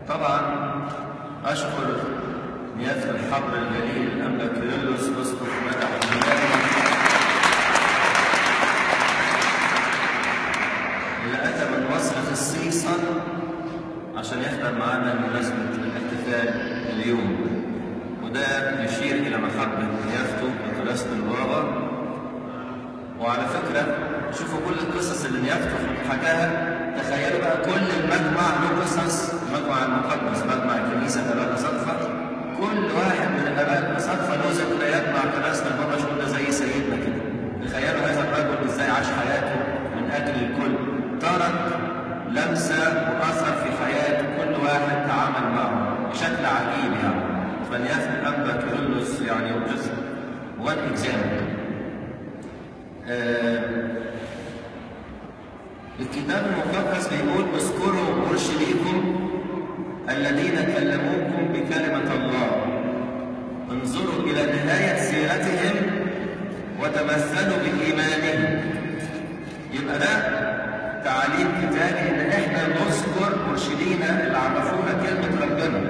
طبعا أشكر نيافة الحبر الجليل الأنبا كيرلس أسقف مدح الملائكة اللي أتى من مصر خصيصا عشان يحضر معانا مناسبة الاحتفال اليوم، وده يشير إلى محبة نيافته وقداسة البابا. وعلى فكرة شوفوا كل القصص اللي نيافته حكاها، تخيلوا بقى كل المجمع له قصص، المجمع المقدس مجمع الكنيسة آباء الأساقفة، كل واحد من الآباء الأساقفة له ذكريات مع قداسة البابا شنودة زي سيدنا كده. تخيلوا هذا الرجل ازاي عاش حياته من أجل الكل، ترك لمسة وأثر في حياة كل واحد تعامل معه بشكل عجيب يعني. فنيافة الأنبا كيرلس يعني just one example. الكتاب المقدس بيقول اذكروا مرشديكم الذين كلموكم بكلمة الله، انظروا إلى نهاية سيرتهم وتمثلوا بإيمانهم. يبقى ده تعليم كتابي ان احنا نذكر مرشدينا اللي عرفونا كلمة ربنا.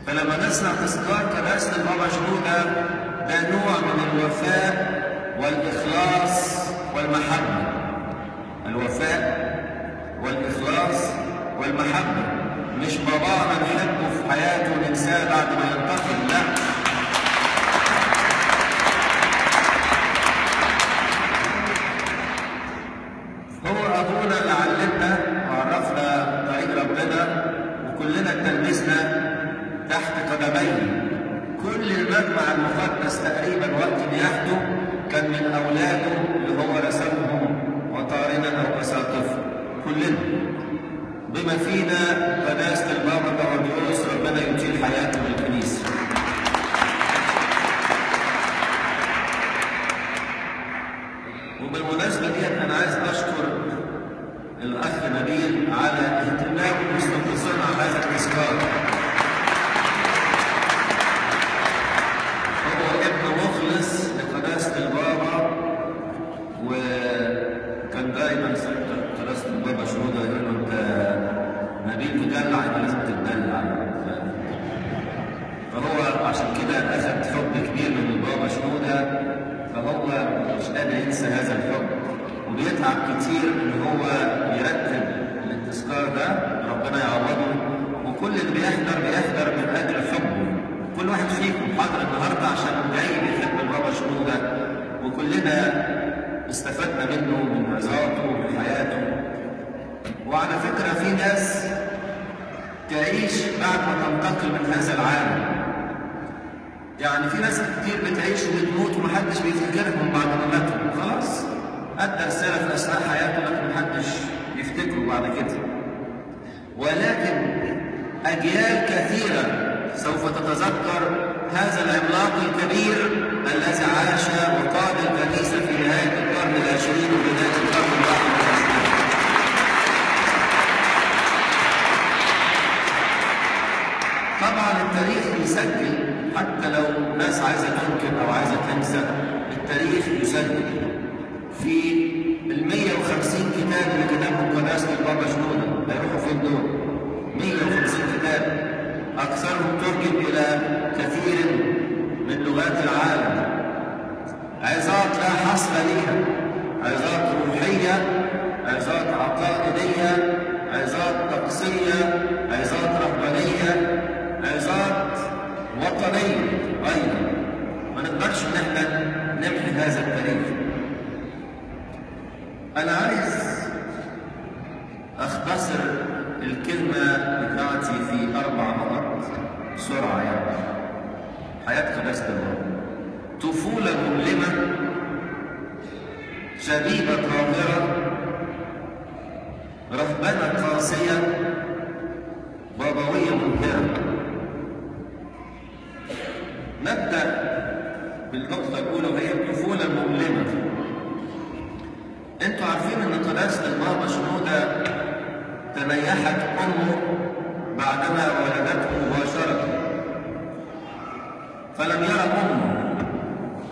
فلما نسمع تذكار قداسة البابا شنودة ده نوع من الوفاء والإخلاص والمحبة. الوفاء والإخلاص والمحبة، مش بابانا نحبه في حياته وننساه بعد ما ينتقل، لا. هو أبونا اللي علمنا وعرفنا طريق ربنا، وكلنا اتلمسنا تحت قدميه. كل المجمع المقدس تقريبا وقت نياحته كان من أولاده اللي هو رسمهم وطارنا أو أساقفة، كلنا بما فينا قداسة البابا باباديوس، ربنا يطيل حياته بالكنيسة. وبالمناسبة دي أنا عايز أشكر الأخ نبيل على اهتمامه واستنصاره على هذا التذكار. هو ابن مخلص لقداسة البابا، وكان دايما قداسة البابا شنودة يقول له أنت نبيل مدلع، يبقى لازم تتدلع. فهو عشان كده أخذ حب كبير من البابا شنودة، فهو مش قادر ينسى هذا الحب، وبيتعب كتير ان هو يرتب التذكار ده، ربنا يعوضه. وكل اللي بيحضر من اجل حبه. كل واحد فيكم حاضر النهارده عشان جاي بيحب البابا شنودة، وكلنا استفدنا منه من عظاته ومن حياته. وعلى فكره في ناس تعيش بعد ما تنتقل من هذا العالم، يعني في ناس كتير بتعيش وبتموت ومحدش بيفتكرهم بعد ما ماتوا، خلاص أدى رسالة في أثناء حياته لكن محدش يفتكره بعد كده. ولكن أجيال كثيرة سوف تتذكر هذا العملاق الكبير الذي عاش وقاد الكنيسة في نهاية القرن العشرين وبداية القرن الواحد. طبعا التاريخ يسجل، حتى لو ناس عايزة تنكر أو عايزة تنسى، التاريخ يسجل في 150 كتاب اللي كتبهم قداسة البابا شنودة. هيروحوا فين دول؟ 150 كتاب، أكثرهم ترجم إلى كثير من لغات العالم. عظات لا حصر ليها، عظات روحية، عظات عقائدية، عظات طقسية، عظات رهبانية، عظات وطنية أيضا. ما نقدرش إن احنا نمحي هذا التاريخ. أنا عايز أختصر الكلمة بتاعتي في 4 نقط بسرعة يعني. حياة قداسة البابا: طفولة مؤلمة، شبيبة طاهرة، رهبنة قاسية، بابوية مبهرة. نبدأ بالنقطة الأولى وهي الطفولة المؤلمة. انتوا عارفين ان قداسة البابا شنودة تنيحت امه بعدما ولدته مباشرة، فلم يرى امه،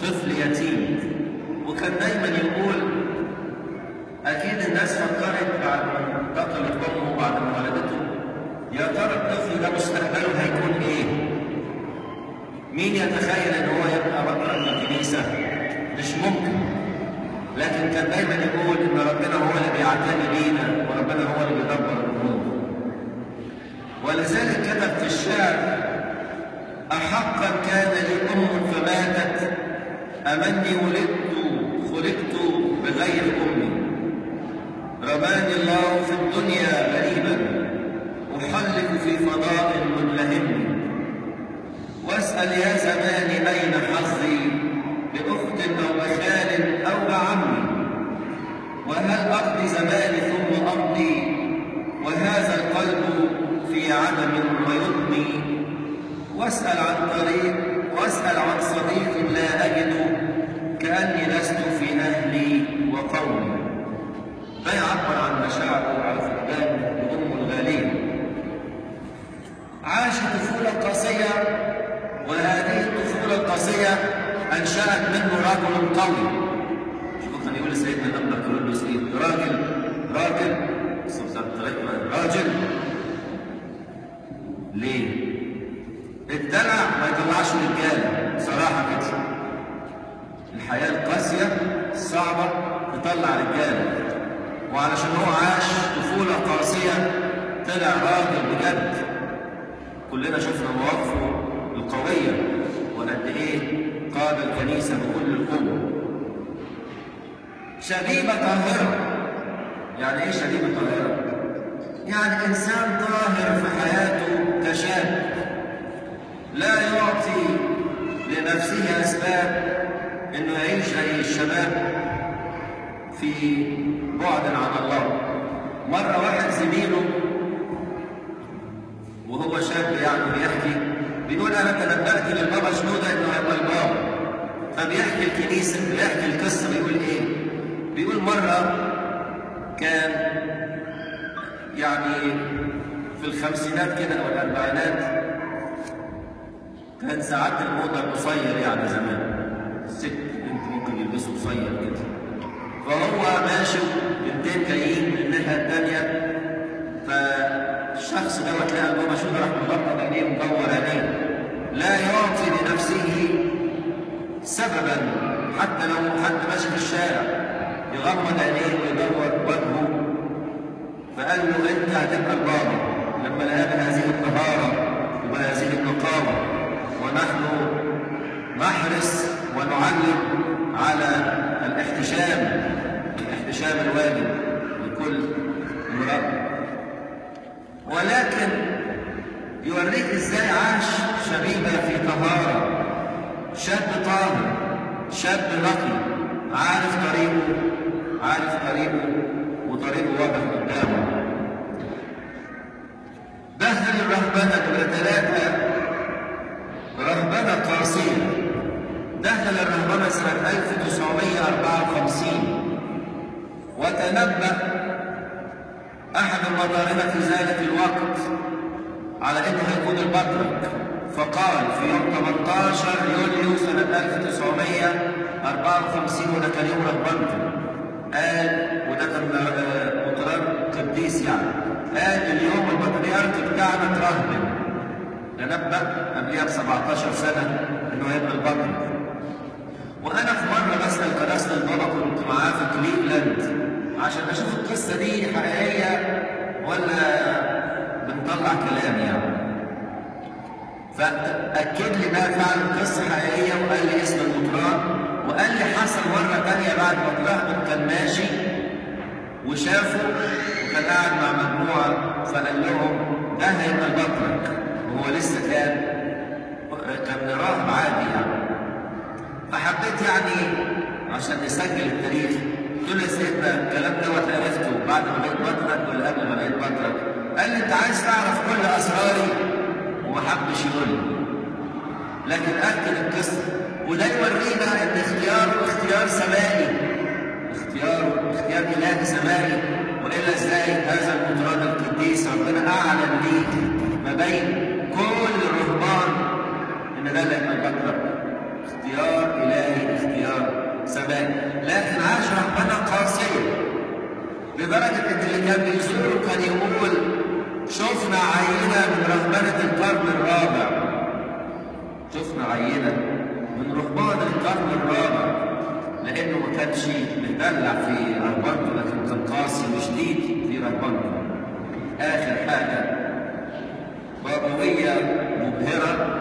طفل يتيم. وكان دايما يقول اكيد الناس فكرت بعد ما انتقلت امه بعد ما ولدته يا ترى الطفل ده مستقبله هيكون ايه؟ مين يتخيل ان هو يبقى بطل في الكنيسه؟ مش ممكن. لكن كان دايما يقول ان ربنا هو اللي بيعتني بينا وربنا هو اللي بيدبر الامور. ولذلك كتب في الشعر: احقا كان لي ام فماتت، امني ولدت خلقت بغير امي، رماني الله في الدنيا غريبا، احلق في فضاء مدلهم، واسال يا زماني اين حظي باخت او بخال او بعمي، وهل اقضي زماني ثم امضي، وهذا القلب في عدم ويضني، واسال عن طريق واسال عن صديق لا اجد، كاني لست في اهلي وقومي. ده يعبر عن مشاعره وعن فقدان لامه الغاليه. عاش طفوله قاسيه، وهذه الطفوله القاسيه انشات منه رجل قوي. شوفوا كان يقول لسيدنا الانبا كيرلس ايه؟ راجل ليه؟ الدلع ما يطلعش رجاله صراحه كده. الحياه القاسيه الصعبه تطلع رجاله، وعلشان هو عاش طفوله قاسيه طلع راجل بجد. كلنا شفنا مواقفه القويه وقد ايه قاد الكنيسه بكل القوه. شبيبه طاهره. يعني ايه شبيبه طاهره؟ يعني انسان طاهر في حياته كشاب، لا يعطي لنفسه اسباب انه يعيش زي الشباب في بعد عن الله. مره واحد زميله وهو شاب يعني بيحكي، بيقول انا تنبأت للبابا شنودة انه هيبقى البابا، فبيحكي الكنيسه، بيحكي القصه. بيقول ايه؟ بيقول مره كان يعني في الخمسينات كده او الاربعينات، كان ساعات الموضه القصير يعني زمان، الست بنت ممكن يلبسوا قصير كده، فهو ماشي بنتين جايين من الناحيه الثانيه، فالشخص دوت لقى البابا شنودة راح مغمض عينيه ومدور عينيه، لا يعطي لنفسه سببا حتى لو حد ماشي في الشارع يغمض عينيه ويدور وجهه. فقال له انت هتبقى البابا لما لقى بهذه الطهاره وبهذه النقاوه، ونحن نحرص ونعلم على الاحتشام الواجب لكل امرأة. ولكن يوريك ازاي عاش شبيبة في طهارة، شاب طاهر، شاب نقي، عارف طريقه وطريقه واضح قدامه. دخل الرهبنة نمرة 3، رهبنة قاسية. دخل الرهبنة سنة 1954، وتنبأ أحد المطارنة في ذلك الوقت على أنه هيكون البطرك، فقال في يوم 18 يوليو سنة 1954، وده كان يوم رهبنته، قال، وده كان مطران قديس يعني، قال اليوم البطريرك بتاعنا اترهبن. تنبأ قبلها ب17 سنة انه هيبقى البطرك. وانا في مره بسال قداسه البابا، كنت معاه في كليفلاند عشان اشوف القصه دي حقيقيه ولا بنطلع كلام يعني، فاكد لي بقى فعلا قصه حقيقيه، وقال لي اسم المطران، وقال لي حصل مره ثانيه بعد ما الرهبن كان ماشي وشافه وكان قاعد مع مجموعه، فقال لهم ده هيبقى البطرك، وهو لسه كان راهب عادي يعني. فحبيت يعني عشان نسجل التاريخ، قلت له يا سيدنا الكلام دوت عرفته بعد ما بقيت بطرك ولا قبل ما بقيت بطرك؟ قال لي انت عايز تعرف كل اسراري، وما حبش يقول لي، لكن اكد القصه. وده يورينا ان اختياره اختيار سمائي، اختيار الهي سمائي. والا ازاي هذا المطران القديس ربنا اعلن ليه ما بين كل الرهبان ان ده اللي يبقى البطرك؟ اختيار الهي، اختيار سمائي. لكن عاش رهبنه قاسيه لدرجه ان اللي كان بيزوره كان يقول شفنا عينة من رهبنة القرن الرابع، شفنا عينة من رهبان القرن الرابع، لأنه ما كانش مدلع في رهبنته، لكن كان قاسي وشديد في رهبنته. آخر حاجة بابوية مبهرة،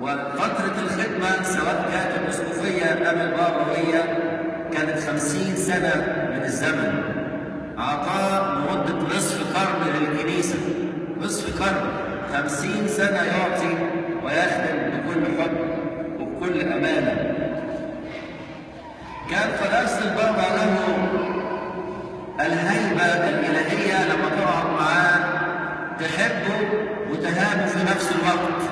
وفترة الخدمة سواء كانت الأسقفية أم البابوية كانت 50 سنة من الزمن. عطاء لمدة نصف قرن للكنيسة، نصف قرن، 50 سنة يعطي ويخدم بكل حب وبكل أمانة. كان قداسة البابا له الهيبة الإلهية، لما تقعد معاه تحبه وتهابه في نفس الوقت.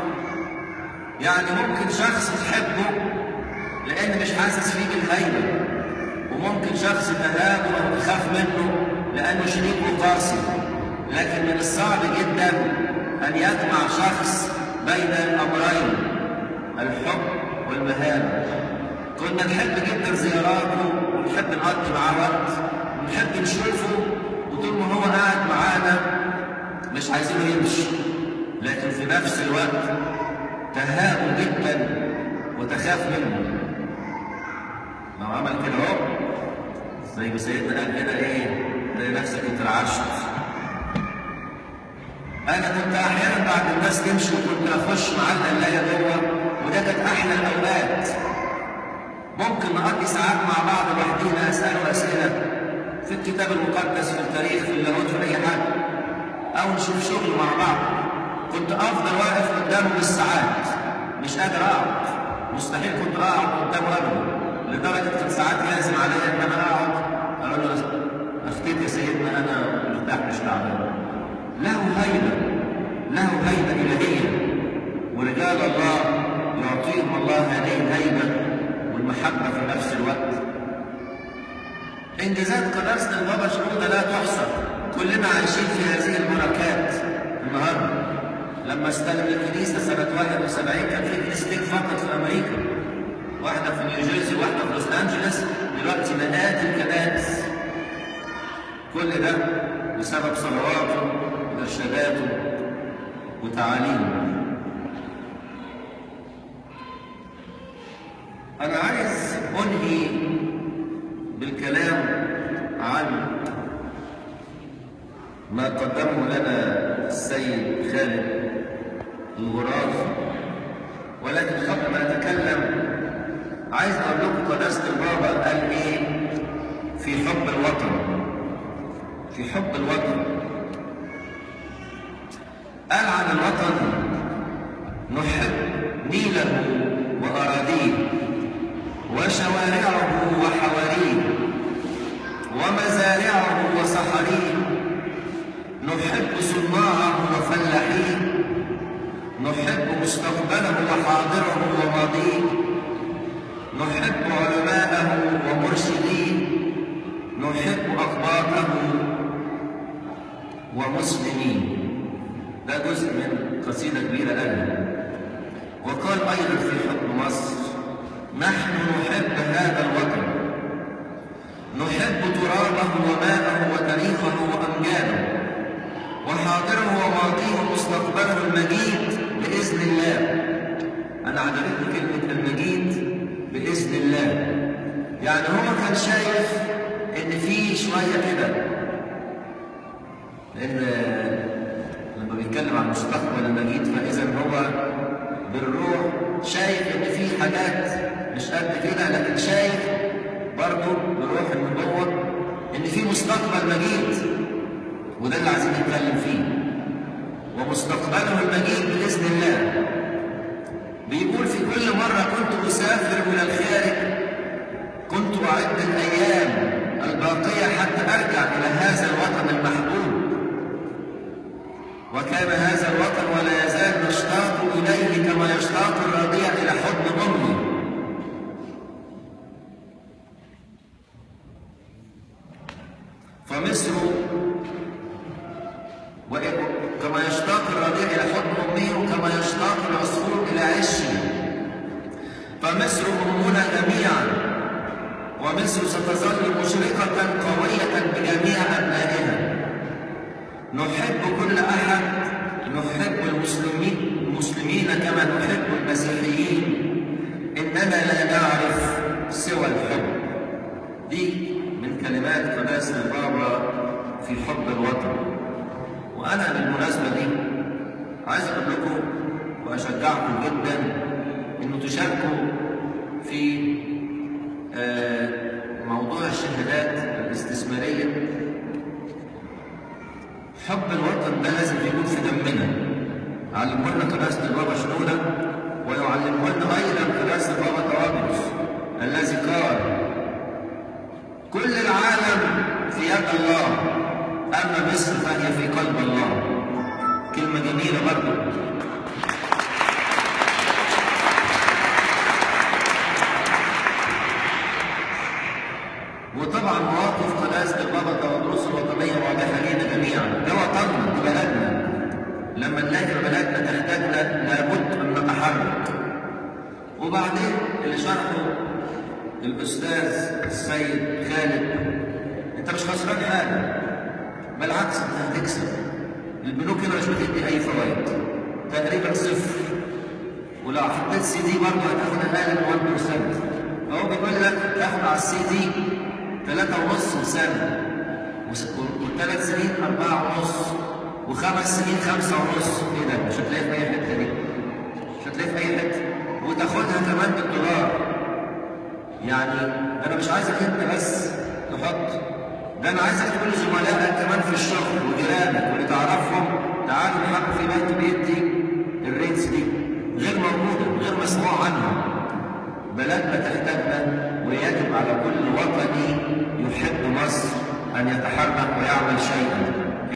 يعني ممكن شخص تحبه لأن مش حاسس فيه بالهيبة، وممكن شخص تهابه أو تخاف منه لأنه شديد وقاسي. لكن من الصعب جدا أن يجمع شخص بين الأمرين، الحب والمهابة. كنا نحب جدا زياراته ونحب نقضي معاه وقت ونحب نشوفه، وطول ما هو قاعد معانا مش عايزينه يمشي، لكن في نفس الوقت تهابه جدا وتخاف منه. لو عمل كده اهو زي ما سيدنا قال كده ايه، تلاقي نفسك اترعشت. انا كنت احيانا بعد الناس تمشي وكنت اخش مع القلايه جوه، وده كانت احلى الاوقات. ممكن نقضي ساعات مع بعض لوحدينا، اساله اسئله في الكتاب المقدس، في التاريخ، في اللاهوت، في اي حاجه، او نشوف شغل مع بعض. كنت افضل واقف قدامه بالساعات، مش قادر اقعد، مستحيل كنت اقعد قدامه ابدا، لدرجه كانت ساعات لازم عليا ان انا اقعد اقول له اختي يا سيدنا انا مرتاح مش تعبان. له هيبه، له هيبه الهيه، ورجال الله يعطيهم الله هذه الهيبه والمحبه في نفس الوقت. انجازات قداسه البابا شنودة لا تحصى، كلنا عايشين في هذه البركات. النهارده لما استلم الكنيسه سنه 71 كان في كنيستين فقط في امريكا، واحده في نيوجيرسي وواحده في لوس انجلوس، دلوقتي مئات الكنائس. كل ده بسبب صلواته وارشاداته وتعاليمه. انا عايز انهي بالكلام عن ما قدمه لنا السيد خالد الغراف، ولكن قبل ما اتكلم عايز اقول لكم قداسة البابا قال ايه في حب الوطن. في حب الوطن قال عن الوطن: نحب نيله واراضيه وشوارعه وحواريه ومزارعه وصحاريه، نحب صناعه وفلاحيه، نحب مستقبله وحاضره وماضيه، نحب علماءه ومرشديه، نحب أقباطه ومسلمين. ده جزء من قصيدة كبيرة قالها. وقال أيضا في حب مصر: نحن نحب هذا الوطن، نحب ترابه وماءه وتاريخه وأمجاده وحاضره وماضيه ومستقبله المجيد بإذن الله. أنا عجبتني كلمة المجيد بإذن الله. يعني هو كان شايف إن في شوية كده، لأن لما بيتكلم عن المستقبل المجيد فإذا هو بالروح شايف إن في حاجات مش قد كده، لكن شايف برضه بروح النبوة إن في مستقبل مجيد، وده اللي عايزين نتكلم فيه. ومستقبله المجيد بإذن الله. بيقول: في كل مرة كنت أسافر إلى الخارج كنت أعد الأيام الباقية حتى أرجع إلى هذا الوطن المحبوب، وكان هذا الوطن ولا يزال نشتاق إليه كما يشتاق الرضيع إلى حضن أمه. فمصر كما يشتاق الرضيع إلى حضن أمه وكما يشتاق العصفور إلى عشه، فمصر أمنا جميعا، ومصر ستظل مشرقة قوية بجميع أبنائها. نحب كل أحد، نحب المسلمين كما نحب المسيحيين، إننا لا نعرف سوى الحب. دي من كلمات قداسة البابا في حب الوطن. وأنا بالمناسبة دي عايز أقول لكم وأشجعكم جدا إنه تشاركوا في موضوع الشهادات الاستثمارية. حب الوطن ده لازم يكون في دمنا. علمه لنا قداسة البابا شنودة، ويعلمه لنا أيضا قداسة البابا طوابرس الذي قال: كل العالم في يد الله، أما مصر فهي في قلب الله. كلمة جميلة برضه. وطبعا مواقف قداسة البابا طوابرس الوطنية واضحة لينا جميعا. ده وطننا، دي بلدنا. لما نلاقي بلدنا تحتاجنا لابد أن نتحرك. وبعدين اللي شرحه الأستاذ السيد خالد، أنت مش خسران حاجة، بالعكس أنت هتكسب. البنوك هنا مش بتدي أي فوائد، تقريبا صفر. ولو حطيت سي دي برضه هتاخد أقل من 1%. فهو بيقول لك تاخد على السي دي 3.5 سنة، و3 سنين 4.5، و5 سنين 5.5. إيه ده؟ مش هتلاقي في أي حتة دي، مش هتلاقي في أي حتة. وتاخدها كمان بالدولار. يعني أنا مش عايزك أنت بس تحط، ده أنا عايزك تقول لزملائك كمان في الشغل وجيرانك واللي تعرفهم: تعالوا نحط في بنك بيدي الريتس دي، غير موجودة، غير مسموع عنها. بلدنا تحتاجنا، ويجب على كل وطني يحب مصر أن يتحرك ويعمل شيئا.